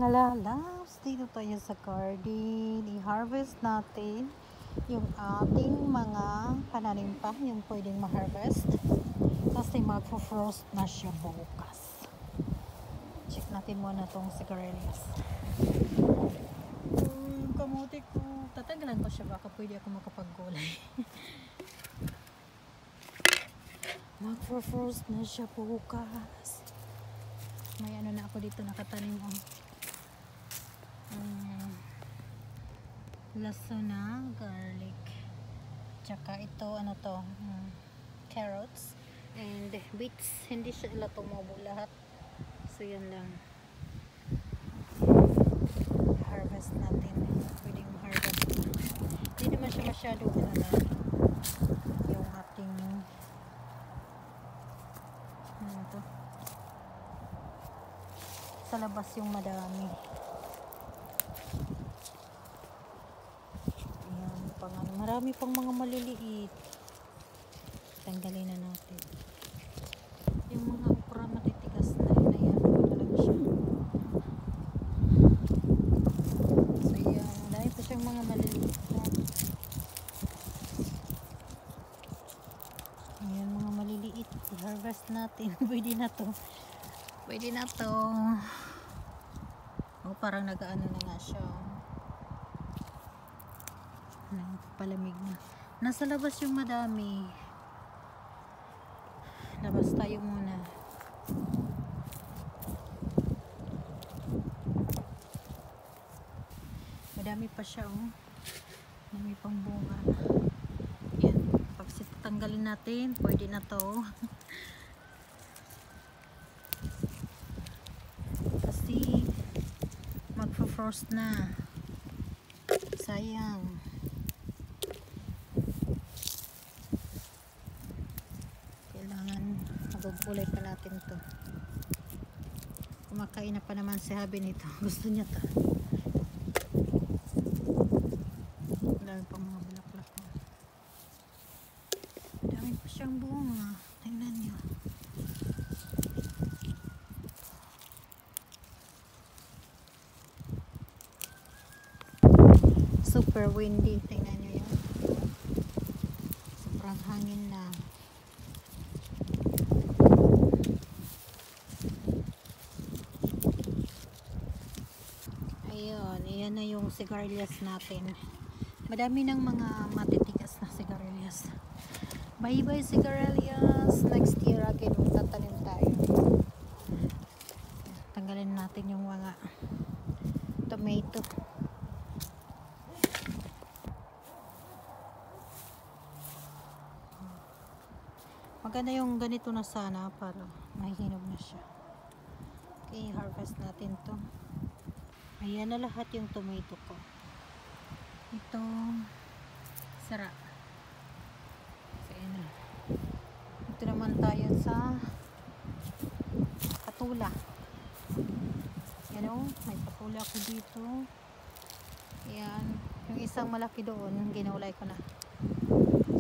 mga lalabs, dito tayo sa garden. I-harvest natin yung ating mga pananim pa, yung pwedeng ma-harvest kasi magpo-frost na siya bukas. Check natin muna tong sigarilyas. Yung kamote ko, tatanggalan ko siya, baka pwede ako makapag-gulay. Magpo-frost na siya bukas. May ano na ako dito nakatanim ang laso na garlic, tsaka ito ano to, carrots and beets. Hindi siya ila tumubo lahat, so yan lang. Harvest natin, pwedeng harvest. Hindi naman siya masyado ano na yung ating ano to, sa labas yung madami. Marami pang mga maliliit. Tanggalin na natin. Yung mga okra matitigas na yun, ayan, wala lang siya. So yan, dahil pa siyang mga maliliit na. Ayan, mga maliliit. I-harvest natin. Pwede na to. Pwede na to. Oh, parang nag-ano na nga siya. Palamig na. Nasa labas yung madami. Labas tayo muna. Madami pa siya, oh. Madami pang bunga. Yan. Pag tanggalin natin, pwede na to. Kasi magpo-frost na. Sayang. Magugulay pa natin to. Kumakain na pa naman si Habi nito. Gusto niya to. Dami pa mga bulaklak. Dami pa siyang bunga. Tingnan niyo. Super windy. Tingnan niyo yan. Sobrang hangin na. Ayun, iyan na yung sigarilyas natin. Madami ng mga matitigas na sigarilyas. Bye bye sigarilyas. Next year again magtatanim tayo. Tanggalin natin yung mga tomato. Maganda yung ganito na sana para mahihinog na siya. Okay, harvest natin to. Ayan na lahat yung tomato ko. Ito sara. So, ayan na. Ito naman tayo sa patula. Yan o, may patula ko dito. Ayan. Yung isang malaki doon, ginulay ko na.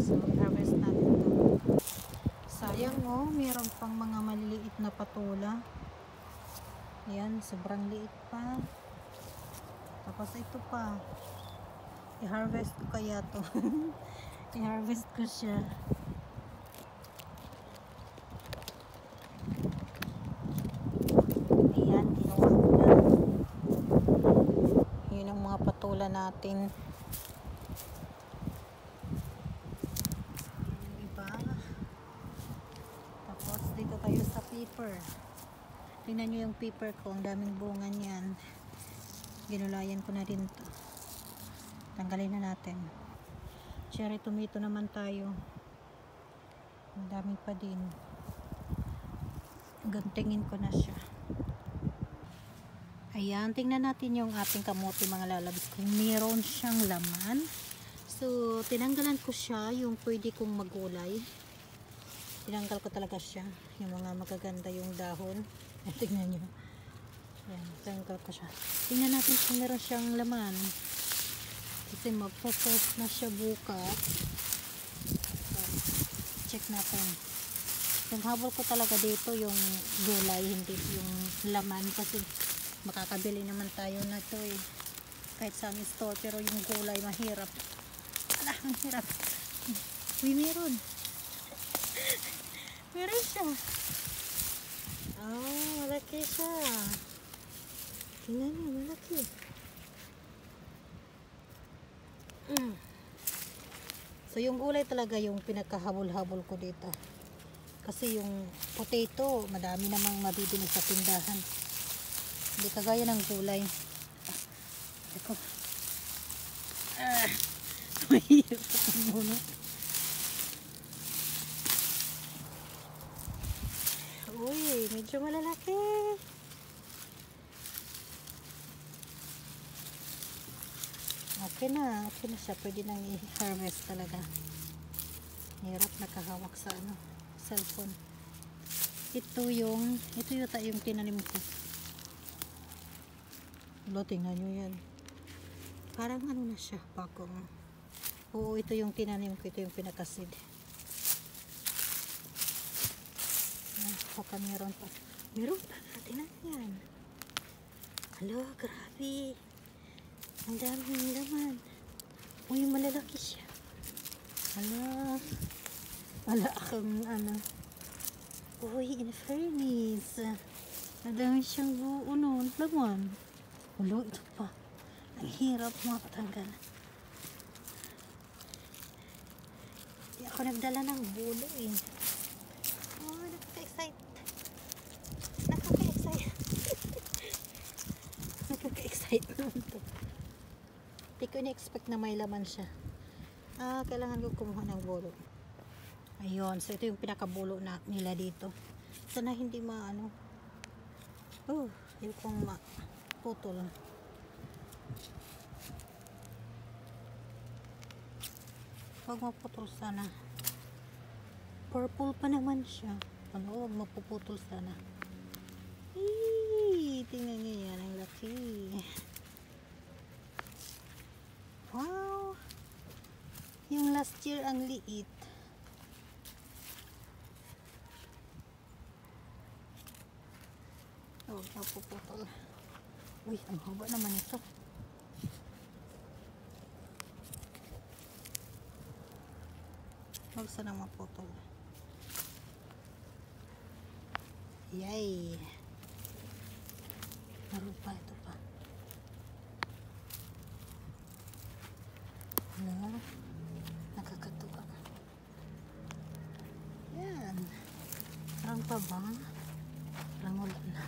So, harvest natin ito. Sayang o, mayroon pang mga maliliit na patula. Ayan, sobrang liit pa. Tapos ito pa. I-harvest ko kaya to. I-harvest ko siya. Ayan, ginawa ko na. Yun ang mga patula natin. Yung iba. Tapos dito tayo sa pepper. Tingnan nyo yung pepper ko. Ang daming bunga niyan. Ginulayan ko na rin to. Tanggalin na natin. Cherry tomato naman tayo. Ang dami pa din. Gantingin ko na siya. Ayan, tingnan natin yung ating kamote mga lalabs. Kung meron siyang laman. So, tinanggalan ko siya yung pwede kong magulay. Tinanggal ko talaga siya. Yung mga magaganda yung dahon. Tingnan nyo. Ayan, tanggal ko siya. Tingnan natin kung meron siyang laman. Kasi magpo-frost na siya bukas. Check natin. Yung habol ko talaga dito yung gulay, hindi yung laman. Kasi makakabili naman tayo na to eh. Kahit sa aming store, pero yung gulay mahirap. Ala, ang hirap. Uy, meron. Meron siya. Oh, malaki siya. Tingnan niyo, malaki. So yung gulay talaga yung pinakahabol-habol ko dito. Kasi yung potato, madami namang mabibili sa tindahan. Hindi kagaya ng gulay. Eko. Mahirap ang muna. Uy, medyo malalaki. Okay na siya. Pwede nang i-harvest talaga. Hirap nakahawak sa ano, cellphone. Ito yata yung tinanim ko. Tingnan nyo yan. Parang ano na siya, bakong. Oo, ito yung tinanim ko. Ito yung pinakasid. Baka meron pa. Meron pa. Tingnan yan. Hala, grabe. Ang daming laman. Uy, malalaki siya. Hala. Wala akong ano. Uy, in fairness. Madami siyang buo nun. Laman. Ulo, ito pa. Ang hirap mga katanggal. Hindi ako nagdala ng bulo eh. Oh, nakaka-excite. Nakaka-excite. Nakaka-excite naman to. Hindi ko in-expect na may laman siya. Kailangan ko kumuha ng bulo. Ayun, so ito yung pinakabulo na nila dito. Sana hindi maano. Oh, hindi kong maputol. Huwag maputol sana. Purple pa naman siya. Ano, huwag mapuputol sana. Tingnan niyo yan, ang laki. Wow! Yung last year ang liit. Oh, napuputol. Uy, ang haba naman ito. Huwag sanang maputol. Yay! Meron pa, ito pa. Ano? Nakakatuwa. Yan. Parang pa ba? Parang wala na.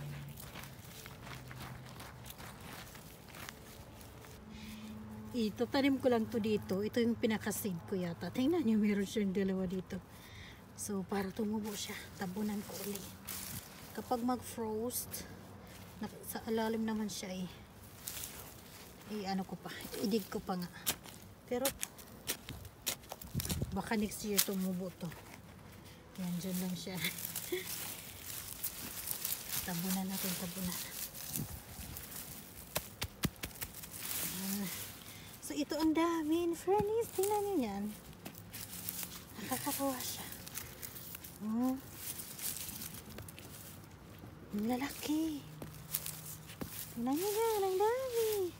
Ito, tanim ko lang to dito. Ito yung pinakaseed ko yata. Tingnan nyo, meron siyang dalawa dito. So, para tumubo siya, tabunan ko ulit. Kapag mag-frost, sa alalim naman siya eh. Ano ko pa, idig ko pa nga. Pero, baka next year tumubo to. Yan, dyan lang siya. Tabunan natin, tabunan. So, ito ang dami. In fairness, tingnan nyo yan. Nakakatawa siya. Oh. Ang lalaki. Tingnan nyo yan. Ang dami.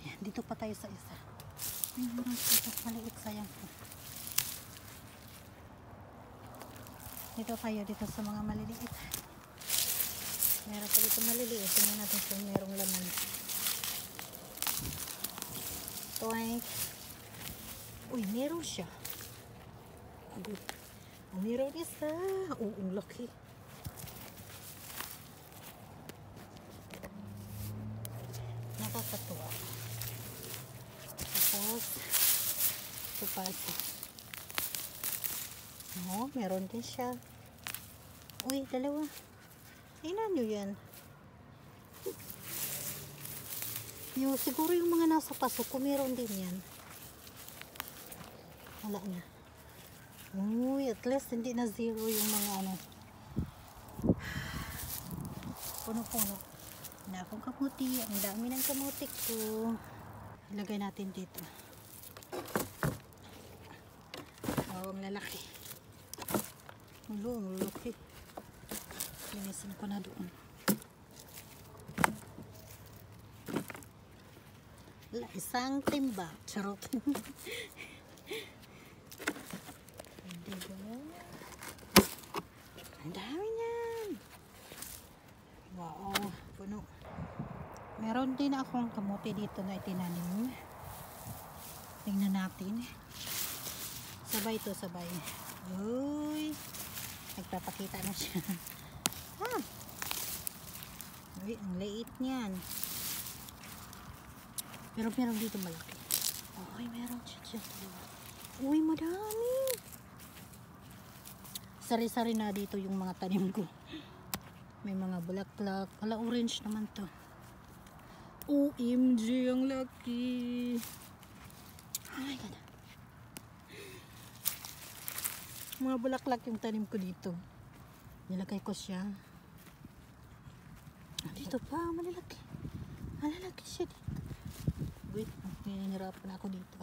Yan, dito pa tayo sa isa. Ay, meron dito. Maliit, sayang po. Dito tayo, dito sa mga maliliit. Meron pa dito maliliit. Tingnan natin kung merong laman. Toink. Uy, meron siya. Agad. Meron isa. Ang laki. Nakakatuwa. Tapos, ito pa ito. Oh, meron din siya. Uy, dalawa. Tingnan nyo yan. Siguro yung mga nasa paso ko, meron din yan. Wala na. Uy, at least hindi na zero yung mga ano. Puno-puno. Na akong kamuti. Ang dami ng kamuti ko. Ilagay natin dito. Oh, ang lalaki. Ang lalaki. Linisin ko na doon. Isang timba. Charot. Diba? Ang dami niyan. Wow, puno. Meron din akong kamote dito na itinanim. Tingnan natin. Sabay to, sabay. Uy, nagpapakita na siya. Ah! Uy, ang liit niyan. Pero meron dito malaki. Uy, meron siya. Uy, madami. Sari-sari na dito yung mga tanim ko. May mga bulaklak. Ala, orange naman to. OMG, ang laki. Oh my God. Mga bulaklak yung tanim ko dito. Nilagay ko siya. Dito pa, malalaki. Malalaki siya dito. Wait, hinihirapan ako dito.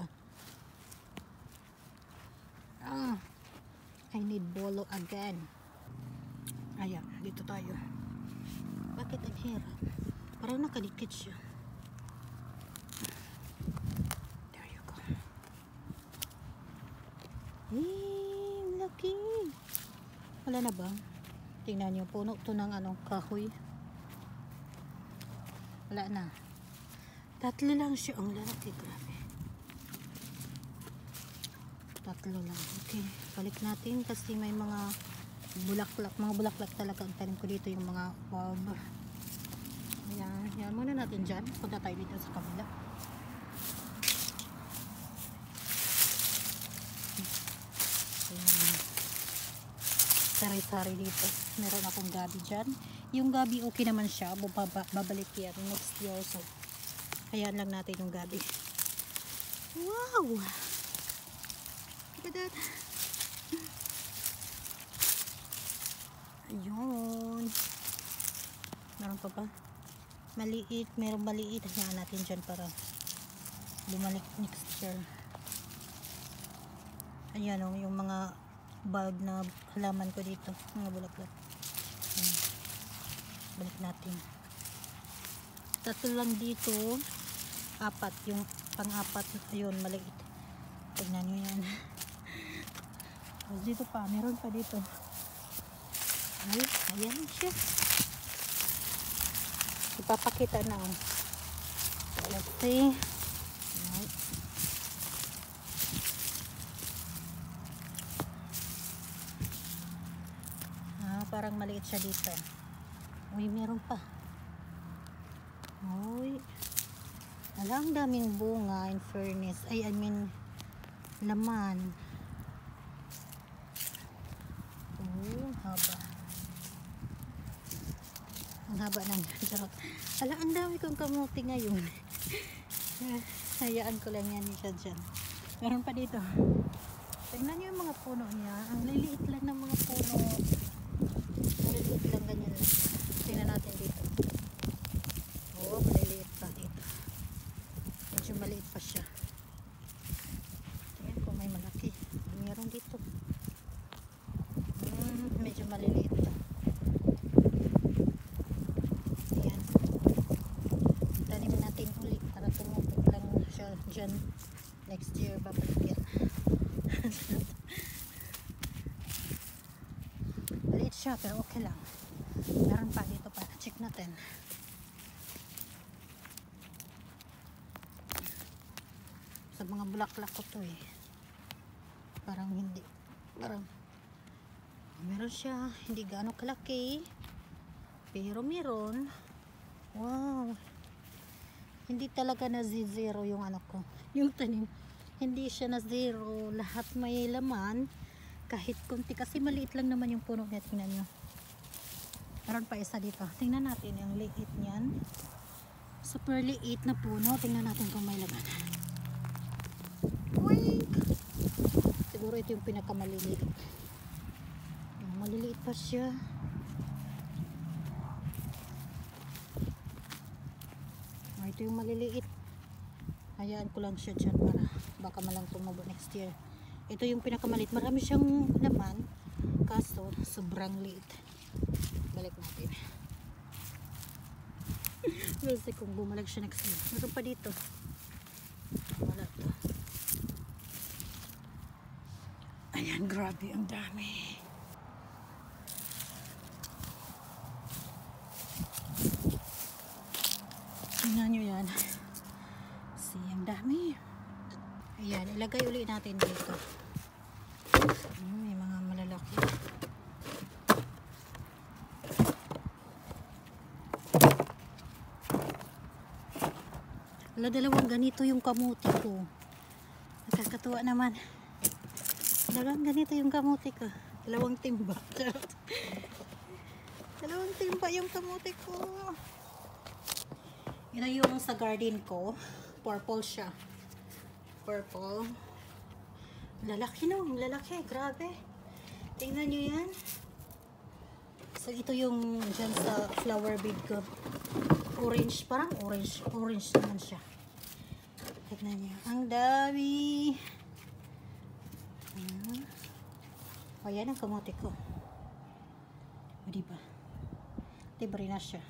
I need bolo again. Ayan, dito tayo. Bakit ang hirap? Parang nakadikit siya. There you go. Laki. Wala na ba? Tingnan nyo, puno to ng kahoy. Wala na. Tatlo lang siya. Ang lalaki, grabe. Tatlo lang. Okay, balik natin kasi may mga bulaklak. Mga bulaklak talaga ang tanim ko dito, yung mga bulb. Ayan, yan muna natin dyan. Punta tayo dito sa kabila. Sari-sari dito. Meron akong gabi dyan. Yung gabi okay naman siya. Babalik yan next year. So, ayan lang natin yung gabi. Wow! Look at that. Ayun. Meron pa ba? Maliit. Meron maliit. Hayaan natin dyan para bumalik next year. Ayan o, yung mga bulb na halaman ko dito. Mga bulaklak. Balik natin. Tatlo lang dito. 4. Yung pang-4. Ayun, maliit. Tignan nyo yan. Dito pa. Meron pa dito. Ay, ayan siya. Ipapakita na. Let's see. Ayan. Parang maliit siya dito. Uy, meron pa. Uy. Ang daming bunga in fairness. I mean, laman. Haba. Ang haba ng charot. Ang dami kong kamuti ngayon. Hayaan ko lang yan siya dyan. Meron pa dito. Tingnan nyo yung mga puno niya. Ang liliit lang ng mga puno. Maliliit lang ganyan lang. Tingnan natin dito. Oo, maliliit pa dito. Medyo maliit pa siya. Tingnan ko may malaki. Meron dito. Medyo maliliit pa. Ayan. Tanim natin ulit para tumutok lang siya dyan. Next year babalik yan. Maliit siya pero okay lang. Meron pa dito pa. Check natin. Sa mga bulaklak ko to eh. Parang hindi. Parang meron siya. Hindi gaano kalaki. Pero meron. Wow. Hindi talaga na zero yung ko. Yung tanim. Hindi siya na zero. Lahat may laman. Kahit konti. Kasi maliit lang naman yung puno niya. Tingnan nyo. Meron pa isa dito. Tingnan natin yung liit niyan. Super liit na puno. Tingnan natin kung may laman. Wait. Siguro ito yung pinakamaliliit. Yung maliliit pa siya. Ito yung maliliit. Hayaan ko lang siya dyan para baka malang tumubo next year. Ito yung pinakamaliit. Marami siyang laman. Kaso, sobrang liit. Balik natin. Kasi kung bumalag siya next year. Meron pa dito. Grabe, ang dami. Tingnan nyo yan. Ang dami. Ayan, ilagay ulit natin dito. May mga malalaki. Dalawang ganito yung kamuti ko. Nakakatuwa naman. Dalawang ganito yung kamuti ko. Dalawang timba. Dalawang timba yung kamuti ko. Ito yung sa garden ko. Purple siya. Purple. Lalaki no. Lalaki. Grabe. Tingnan nyo yan. So ito yung dyan sa flower bed ko. Orange. Parang orange. Orange naman siya. Tignan nyo. Ang dami. O yan ang kamote ko. O diba? Libre na siya.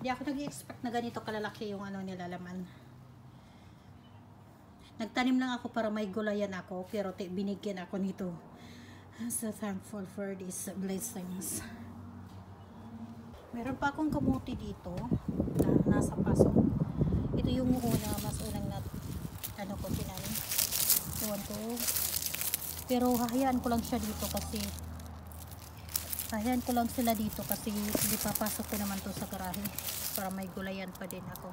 Hindi ako nag-expect na ganito kalalaki yung ano nilalaman. Nagtanim lang ako para may gulayan ako. Pero binigyan ako nito. So thankful for these blessings. Meron pa akong kamote dito. Na nasa paso. Ito yung mas unang ano ko tinanim. Iwan ko. Pero hahayaan ko lang siya dito kasi hahayaan ko lang sila dito kasi hindi papasok ko naman to sa garahe para may gulayan pa din ako.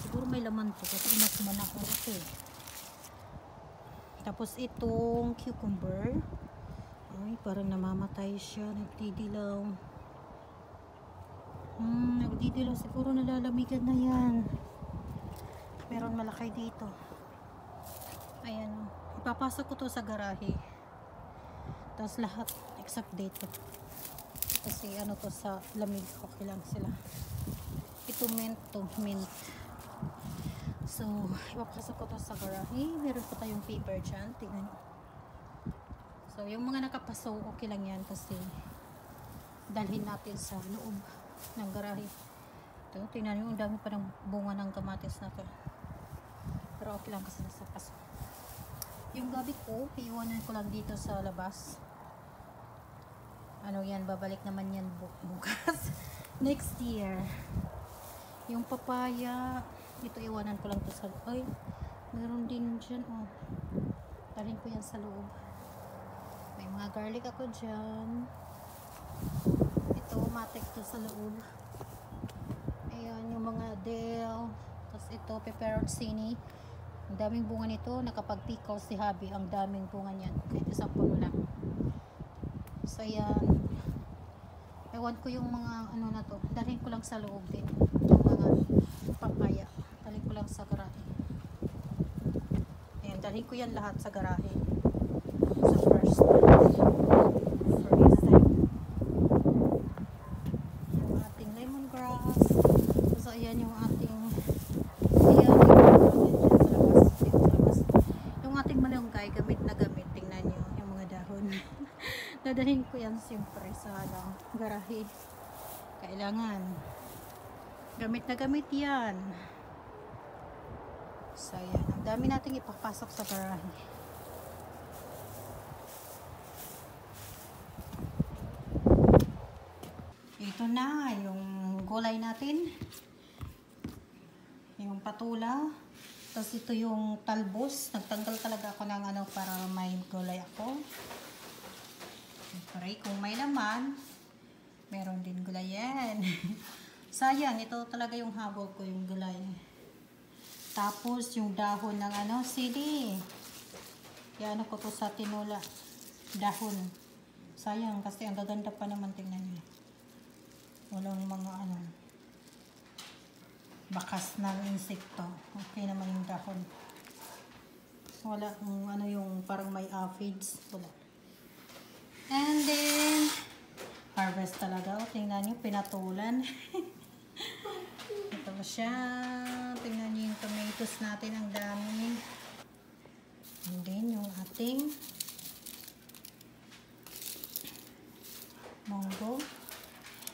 Siguro may laman to kasi inasman ako ito eh. Tapos itong cucumber. Ay, parang namamatay siya. Nagdidilaw. Nagdidilaw. Siguro nalalamigan na yan. Meron malaki dito. Ayan. Ipapasok ko to sa garahe. Tapos lahat except dito. Kasi ano to sa lamig. Okay lang sila. Ito mint to. Mint. So, ipapasok ko to sa garahe. Meron pa tayong paper dyan. Tingnan nyo. So, yung mga nakapaso, okay lang yan kasi dalhin natin sa loob ng garahe. Ito, tingnan nyo. Ang dami pa ng bunga ng kamatis na to. Pero okay lang kasi nasa paso. Yung gabi ko, iiwanan ko lang dito sa labas. Ano yan, babalik naman yan bukas. Next year. Yung papaya, ito iwanan ko lang to sa loob. Ay, meron din dyan, oh. Talhin ko yan sa loob. May mga garlic ako dyan. Ito, matik to sa loob. Ayan, yung mga dill. Tapos ito, pepperoncini. Ang daming bunga nito. Nakapag-pickle si Habi. Ang daming bunga niyan. Kahit isang puno lang. So, ayan. Ewan ko yung mga ano na to. Dalhin ko lang sa loob din. Yung mga papaya. Dalhin ko lang sa garahe. Ayan. Dalhin ko yan lahat sa garahe. Sa first time. Yung ating lemongrass. So, ayan yung ating gamit na gamit, tingnan nyo yung mga dahon. Dadahin ko yan siyempre sa garahe. Kailangan gamit na gamit yan. So yan, ang dami nating ipapasok sa garahe. Ito na yung gulay natin, yung patula. Tapos ito yung talbos. Nagtanggal talaga ako ng ano para may gulay ako. Siyempre, kung may laman, meron din gulay yan. Sayang, ito talaga yung habol ko, yung gulay. Tapos yung dahon ng ano, sili. Yan ako to sa tinola. Dahon. Sayang, kasi ang gaganda pa naman, tingnan niyo. Walang mga ano, bakas ng insekto. Okay naman yung dahon. Wala ano yung parang may aphids. Wala. And then harvest talaga. O, tingnan nyo, pinatulan. Ito siya. Tingnan nyo yung tomatoes natin. Ang dami. And then yung ating munggo.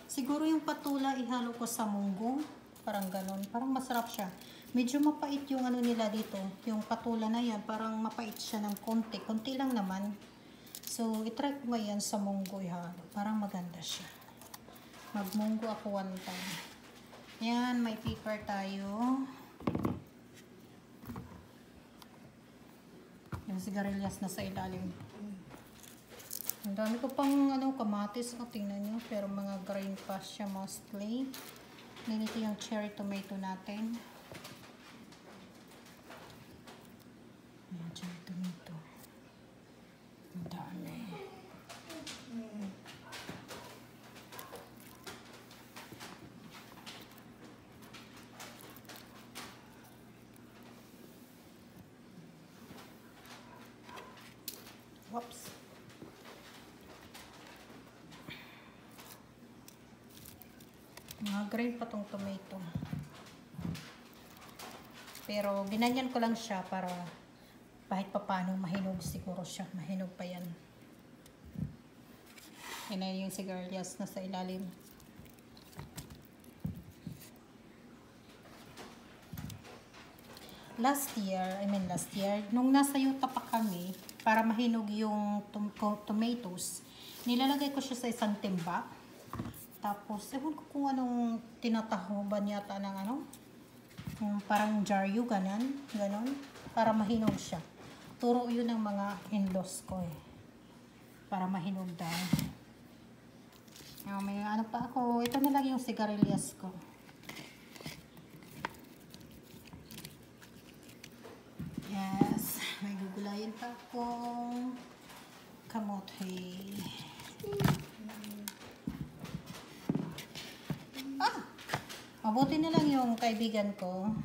Siguro yung patula ihalo ko sa munggo. Parang ganon. Parang masarap siya. Medyo mapait yung ano nila dito. Yung patula na yan, parang mapait siya ng konti. Konti lang naman. So, itry ko ngayon sa munggo ihalo. Parang maganda siya. Magmunggo ako one time. Yan, may paper tayo. Yung sigarilyas na sa ilalim. Ang dami ko pang ano, kamatis. O, tingnan nyo. Pero mga green pa siya mostly. Ganito yung cherry tomato natin. Ayan, cherry tomato. Ang dami. Whoops. Mga green pa tong tomato. Pero ginanyan ko lang siya para kahit papaano mahinog siguro siya. Mahinog pa yan. Yan na yung sigarilyas na sa ilalim. Last year, nung nasa Utah pa kami, para mahinog yung tomatoes, nilalagay ko siya sa isang timba. Tapos, ewan ko kung anong tinatahuban yata ng ano, parang jaryo, ganon, para mahinog siya. Turo yun ng mga in-laws ko eh, para mahinog daw. May ano pa ako, ito na lang yung sigarilyas ko. Yes, may gugulayin pa akong kamote. Mabuti na lang yung kaibigan ko.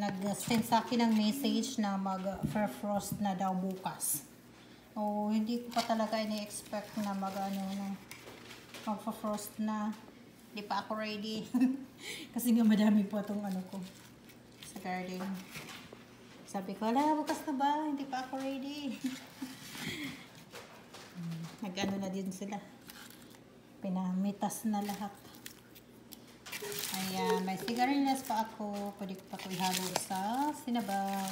Nag-send sa akin ng message na mag-frost na daw bukas. O, hindi ko pa talaga ini-expect na mag-frost na. Hindi pa ako ready. Kasi nga madami po itong ano ko sa garden. Sabi ko, ala, bukas na ba? Hindi pa ako ready. Nag-ano na din sila. Pinamitas na lahat. Ayan, may sigarilyas pa ako. Pwede ko pa ito ihalo sa sinabaw.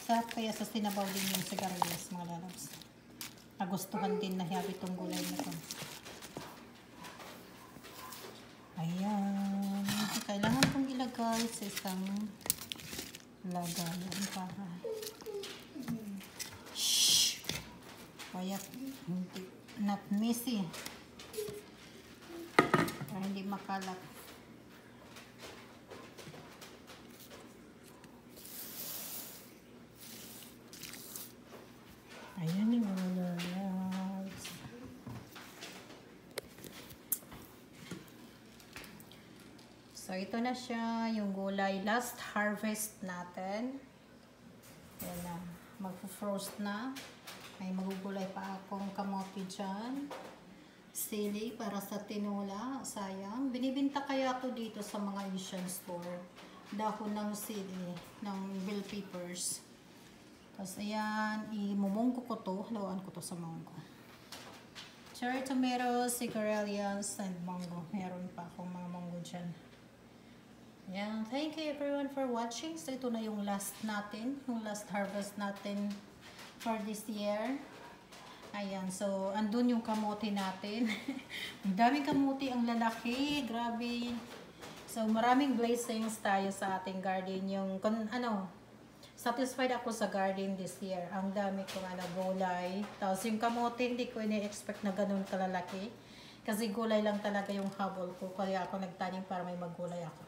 Sarap kaya sa sinabaw din yung sigarilyas, mga lalabs. Nagustuhan din na habi itong gulay na ito. Ayan. Kailangan itong ilagay sa isang lagayan para shhh! Kaya not messy. Para hindi makalat. Ayan yung mga lalabs. So, ito na siya, yung gulay. Last harvest natin. Ayan na. Mag-frost na. May magugulay pa akong kamote dyan. Sili para sa tinola. Sayang. Binibinta kaya ako dito sa mga Asian store. Dahon ng sili, ng bell peppers. Tapos ayan, imumunggo ko to. Haluan ko to sa munggo. Cherry tomatoes, sigarilyas, and mango. Meron pa akong mga mango dyan. Ayan. Thank you everyone for watching. So ito na yung last natin. Yung last harvest natin for this year. Ayan, so andun yung kamote natin. Ang daming kamote, ang lalaki, grabe. So maraming blessings tayo sa ating garden. Yung satisfied ako sa garden this year. Ang dami kong gulay. Tapos yung kamote, hindi ko ini-expect na ganun kalalaki. Kasi gulay lang talaga yung habol ko. Kaya ako nagtanim para may maggulay ako.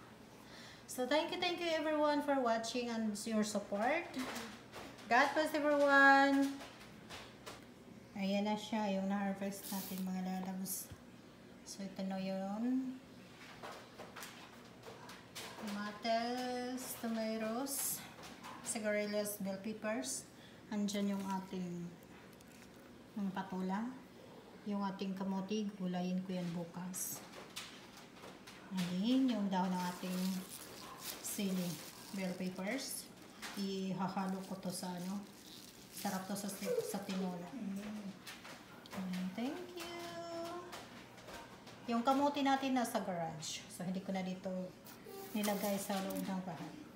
So thank you everyone for watching and your support. God bless everyone. Ayan na siya, yung na-harvest natin mga lalabs. So, ito na yun. Tomates, tomatoes, sigarilyas, bell peppers. Andyan yung ating patula. Yung ating kamote, gulayin ko yan bukas. Ayan, yung dahon ng ating sili, bell peppers. Ihahalo ko to sa sarap to sa tinola. Thank you. Yung kamote natin nasa garage. So, hindi ko na dito nilagay sa loob ng bahay.